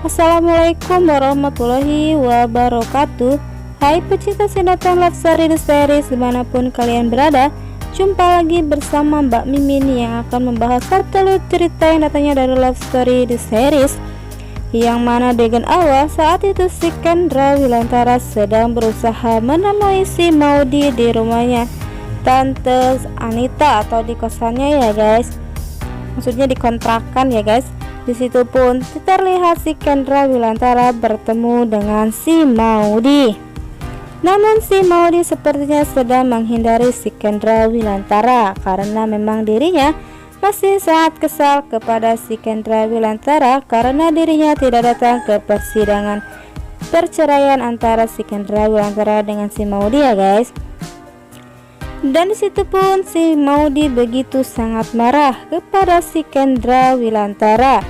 Assalamualaikum warahmatullahi wabarakatuh. Hai pecinta sinetron Love Story The Series dimanapun kalian berada, jumpa lagi bersama Mbak Mimin yang akan membahas satu cerita yang datangnya dari Love Story The Series, yang mana adegan awal saat itu si Kendra Wilantara sedang berusaha menemui si Maudy di rumahnya Tante Anita atau di kosannya ya guys, maksudnya di kontrakan ya guys. Di situ pun terlihat si Kendra Wilantara bertemu dengan si Maudy. Namun si Maudy sepertinya sedang menghindari si Kendra Wilantara karena memang dirinya masih sangat kesal kepada si Kendra Wilantara karena dirinya tidak datang ke persidangan perceraian antara si Kendra Wilantara dengan si Maudy ya guys. Dan disitu pun si Maudy begitu sangat marah kepada si Kendra Wilantara.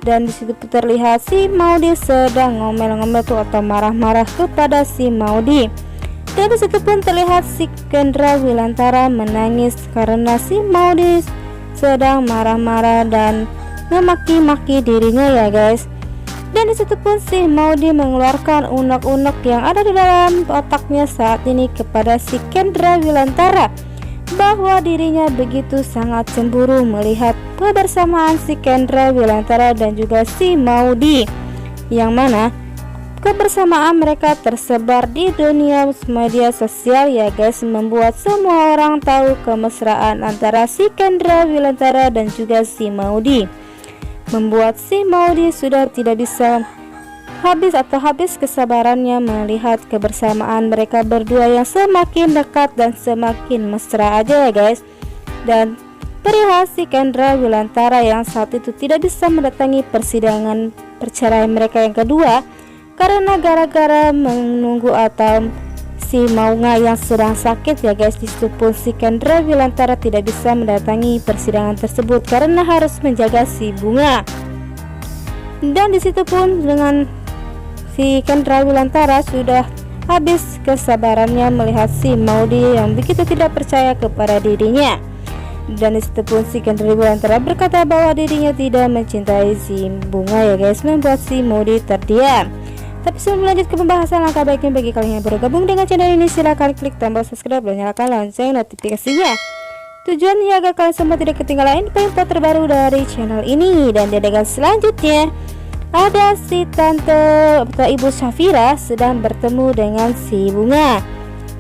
Dan disitu pun terlihat si Maudy sedang ngomel-ngomel tuh atau marah-marah kepada si Maudy. Dan disitu pun terlihat si Kendra Wilantara menangis karena si Maudy sedang marah-marah dan memaki-maki dirinya ya guys. Dan disitu pun si Maudy mengeluarkan unek-unek yang ada di dalam otaknya saat ini kepada si Kendra Wilantara, bahwa dirinya begitu sangat cemburu melihat kebersamaan si Kendra Wilantara dan juga si Maudy, yang mana kebersamaan mereka tersebar di dunia media sosial ya guys, membuat semua orang tahu kemesraan antara si Kendra Wilantara dan juga si Maudy, membuat si Maudy sudah tidak bisa habis kesabarannya melihat kebersamaan mereka berdua yang semakin dekat dan semakin mesra aja ya guys. Dan perihal si Kendra Wilantara yang saat itu tidak bisa mendatangi persidangan perceraian mereka yang kedua karena gara-gara menunggu atau si Maunga yang sedang sakit ya guys. Disitu pun si Kendra Wilantara tidak bisa mendatangi persidangan tersebut karena harus menjaga si Bunga. Dan disitu pun dengan si Kendra Wilantara sudah habis kesabarannya melihat si Maudy yang begitu tidak percaya kepada dirinya. Dan disitu pun si Kendra Wilantara berkata bahwa dirinya tidak mencintai si Bunga ya guys, membuat si Maudy terdiam. Tapi sebelum lanjut ke pembahasan, langkah baiknya bagi kalian yang baru gabung dengan channel ini, silahkan klik tombol subscribe dan nyalakan lonceng notifikasinya. Tujuannya agar kalian semua tidak ketinggalan info terbaru dari channel ini. Dan di adegan selanjutnya ada si tante atau ibu Syafira sedang bertemu dengan si Bunga.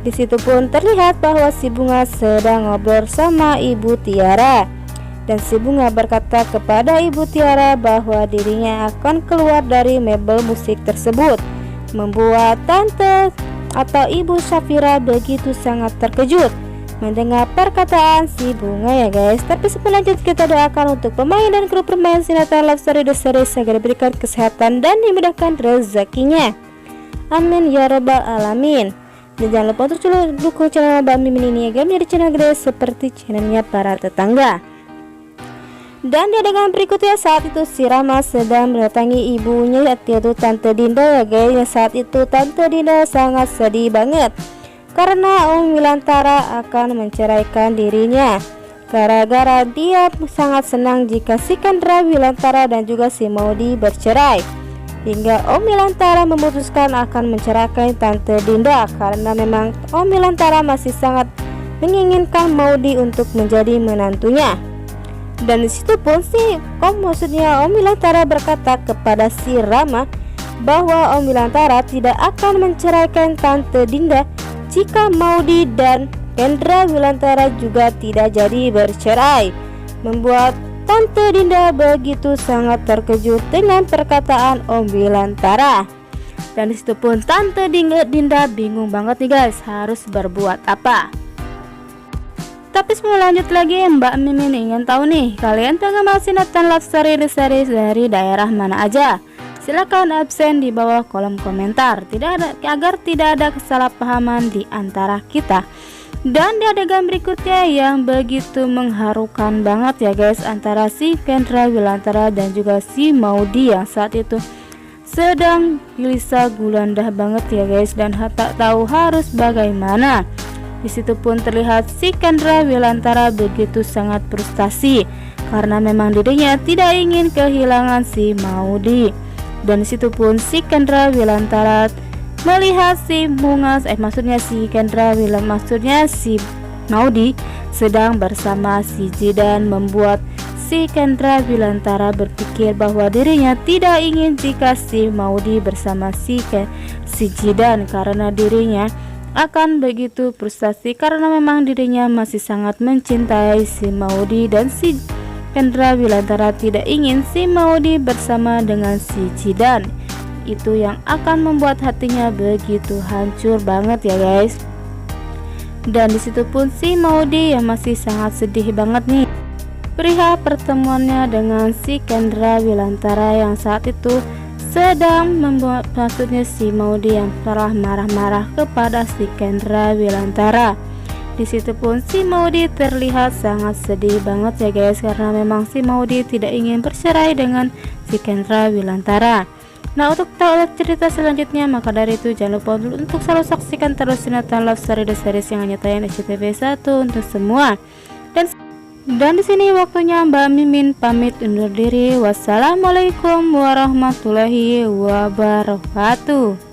Di situ pun terlihat bahwa si Bunga sedang ngobrol sama ibu Tiara. Dan si Bunga berkata kepada ibu Tiara bahwa dirinya akan keluar dari mebel musik tersebut, membuat tante atau ibu Syafira begitu sangat terkejut mendengar perkataan si Bunga ya guys. Tapi sebelum lanjut, kita doakan untuk pemain dan kru pemain sinetron Love Story The Series agar diberikan kesehatan dan dimudahkan rezekinya, amin ya robbal alamin. Dan jangan lupa untuk dukung channel Mbak Mimin ini agar menjadi channel gede seperti channelnya para tetangga. Dan di adegan berikutnya saat itu si Rama sedang mendatangi ibunya yaitu Tante Dinda ya guys. Saat itu Tante Dinda sangat sedih banget karena Om Wilantara akan menceraikan dirinya. Gara-gara dia sangat senang jika si Kendra Wilantara dan juga si Maudy bercerai, hingga Om Wilantara memutuskan akan menceraikan Tante Dinda karena memang Om Wilantara masih sangat menginginkan Maudy untuk menjadi menantunya. Dan disitu pun Om Wilantara berkata kepada si Rama bahwa Om Wilantara tidak akan menceraikan Tante Dinda jika Maudy dan Kendra Wilantara juga tidak jadi bercerai, membuat Tante Dinda begitu sangat terkejut dengan perkataan Om Wilantara. Dan disitu pun Tante Dinda bingung banget nih guys, harus berbuat apa. Tapi sebelum lanjut lagi, Mbak Mimin ingin tahu nih, kalian penggemar sinetron Love Story The Series dari daerah mana aja? Silakan absen di bawah kolom komentar agar tidak ada kesalahpahaman di antara kita. Dan di adegan berikutnya yang begitu mengharukan banget ya guys, antara si Kendra Wilantara dan juga si Maudy yang saat itu sedang gelisah gulandah banget ya guys, dan tak tahu harus bagaimana. Di situ pun terlihat si Kendra Wilantara begitu sangat frustasi karena memang dirinya tidak ingin kehilangan si Maudy. Dan disitu pun si Kendra Wilantara melihat si Maudy sedang bersama si Zidan, membuat si Kendra Wilantara berpikir bahwa dirinya tidak ingin jika si Maudy bersama si Zidan, karena dirinya akan begitu frustasi karena memang dirinya masih sangat mencintai si Maudy, dan si Kendra Wilantara tidak ingin si Maudy bersama dengan si Zidan. Itu yang akan membuat hatinya begitu hancur banget ya guys. Dan disitu pun si Maudy yang masih sangat sedih banget nih perihal pertemuannya dengan si Kendra Wilantara yang saat itu sedang membuat, maksudnya si Maudy yang telah marah-marah kepada si Kendra Wilantara. Disitu pun si Maudy terlihat sangat sedih banget ya guys, karena memang si Maudy tidak ingin bercerai dengan si Kendra Wilantara. Nah, untuk tahu cerita selanjutnya, maka dari itu jangan lupa untuk selalu saksikan terus sinetron Love Story The Series yang hanya tayang di SCTV 1 untuk semua. Dan di sini waktunya Mbak Mimin pamit undur diri. Wassalamualaikum warahmatullahi wabarakatuh.